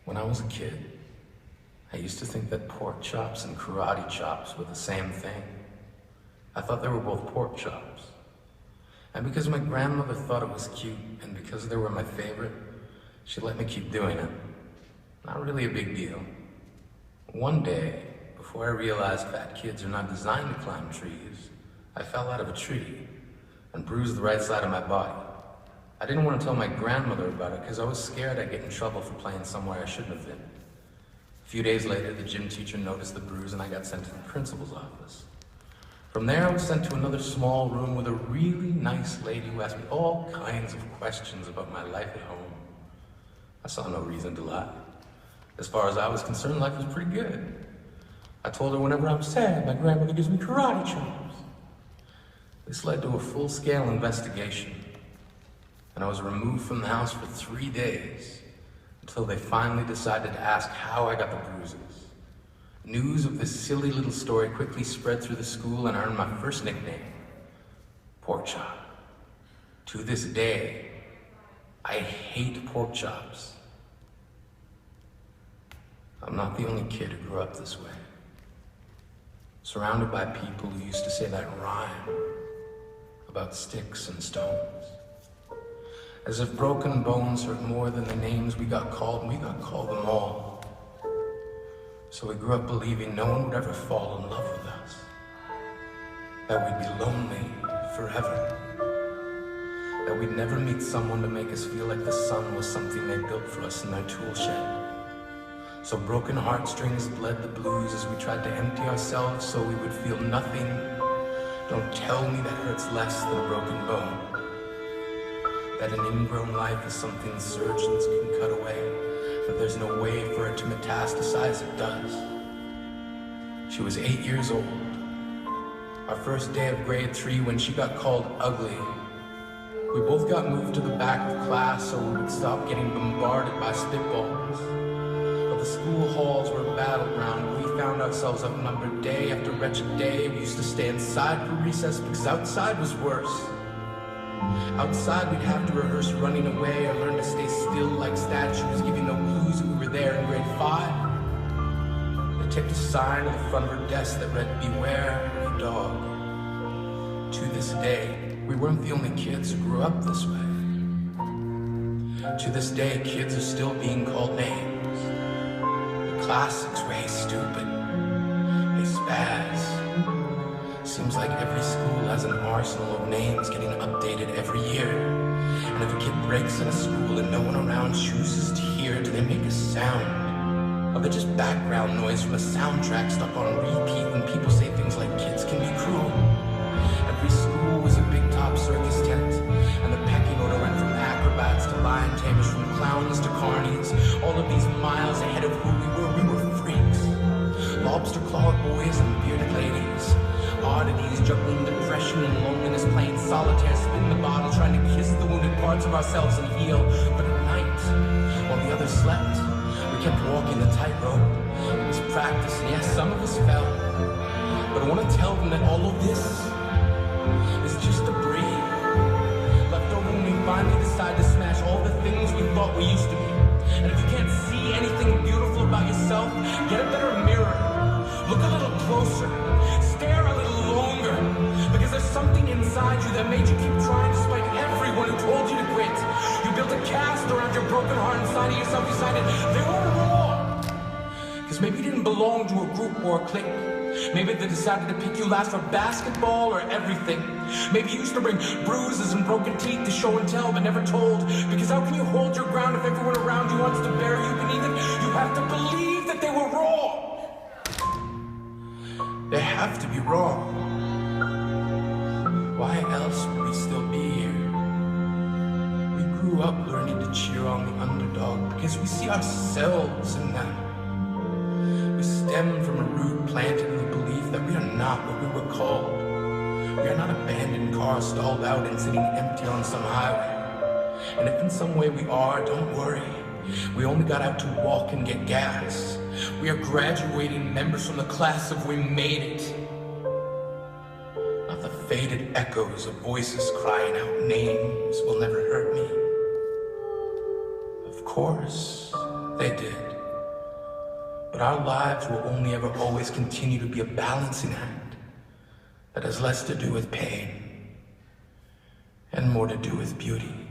When I was a kid, I used to think that pork chops and karate chops were the same thing. I thought they were both pork chops. And because my grandmother thought it was cute, and because they were my favorite, she let me keep doing it. Not really a big deal. One day, before I realized fat kids are not designed to climb trees, I fell out of a tree and bruised the right side of my body. I didn't want to tell my grandmother about it because I was scared I'd get in trouble for playing somewhere I shouldn't have been. A few days later, the gym teacher noticed the bruise and I got sent to the principal's office. From there, I was sent to another small room with a really nice lady who asked me all kinds of questions about my life at home. I saw no reason to lie. As far as I was concerned, life was pretty good. I told her whenever I'm sad, my grandmother gives me karate chops. This led to a full-scale investigation, and I was removed from the house for 3 days until they finally decided to ask how I got the bruises. News of this silly little story quickly spread through the school and I earned my first nickname, Pork Chop. To this day, I hate pork chops. I'm not the only kid who grew up this way. Surrounded by people who used to say that rhyme about sticks and stones. As if broken bones hurt more than the names we got called, and we got called them all. So we grew up believing no one would ever fall in love with us. That we'd be lonely forever. That we'd never meet someone to make us feel like the sun was something they built for us in their tool shed. So broken heartstrings bled the blues as we tried to empty ourselves so we would feel nothing. Don't tell me that hurts less than a broken bone. That an ingrown life is something surgeons can cut away, but there's no way for it to metastasize. It does. She was 8 years old. Our first day of grade 3 when she got called ugly. We both got moved to the back of class so we would stop getting bombarded by spitballs. But the school halls were a battleground. We found ourselves outnumbered day after wretched day. We used to stay inside for recess because outside was worse. Outside we'd have to rehearse running away or learn to stay still like statues, giving no clues that we were there in grade 5. They taped a sign on the front of her desk that read, "Beware of the dog." To this day, we weren't the only kids who grew up this way. To this day, kids are still being called names. The classics were, "Hey stupid," "Hey spaz." Seems like every school has an arsenal of names getting updated every year. And if a kid breaks in a school and no one around chooses to hear, do they make a sound? Or they're just background noise from a soundtrack stuck on repeat when people say things like kids can be cruel? Every school was a big top circus tent, and the pecking order went from acrobats to lion tamers, from clowns to carnies. All of these miles ahead of who we were freaks. Lobster-clawed boys and bearded ladies. Oddities, juggling depression and loneliness, playing solitaire, spin the bottle, trying to kiss the wounded parts of ourselves and heal. But at night, while the others slept, we kept walking the tightrope. It was practice, and yes, some of us fell. But I want to tell them that all of this is just debris left over when we finally decide to smash all the things we thought we used to be. And if you can't see anything beautiful about yourself, get a better mirror. Look a little closer. Stare a little longer. Because there's something inside you that made you keep trying despite everyone who told you to quit. You built a cast around your broken heart inside of yourself. You decided they were wrong. Because maybe you didn't belong to a group or a clique. Maybe they decided to pick you last for basketball or everything. Maybe you used to bring bruises and broken teeth to show and tell but never told. Because how can you hold your ground if everyone around you wants to bury you beneath it? You have to believe that they were wrong. They have to be wrong. Why else would we still be here? We grew up learning to cheer on the underdog because we see ourselves in them. We stem from a root planted in the belief that we are not what we were called. We are not abandoned cars stalled out and sitting empty on some highway. And if in some way we are, don't worry. We only got out to walk and get gas. We are graduating members from the class of We Made It. Not the faded echoes of voices crying out names will never hurt me. Of course, they did. But our lives will only ever always continue to be a balancing act that has less to do with pain and more to do with beauty.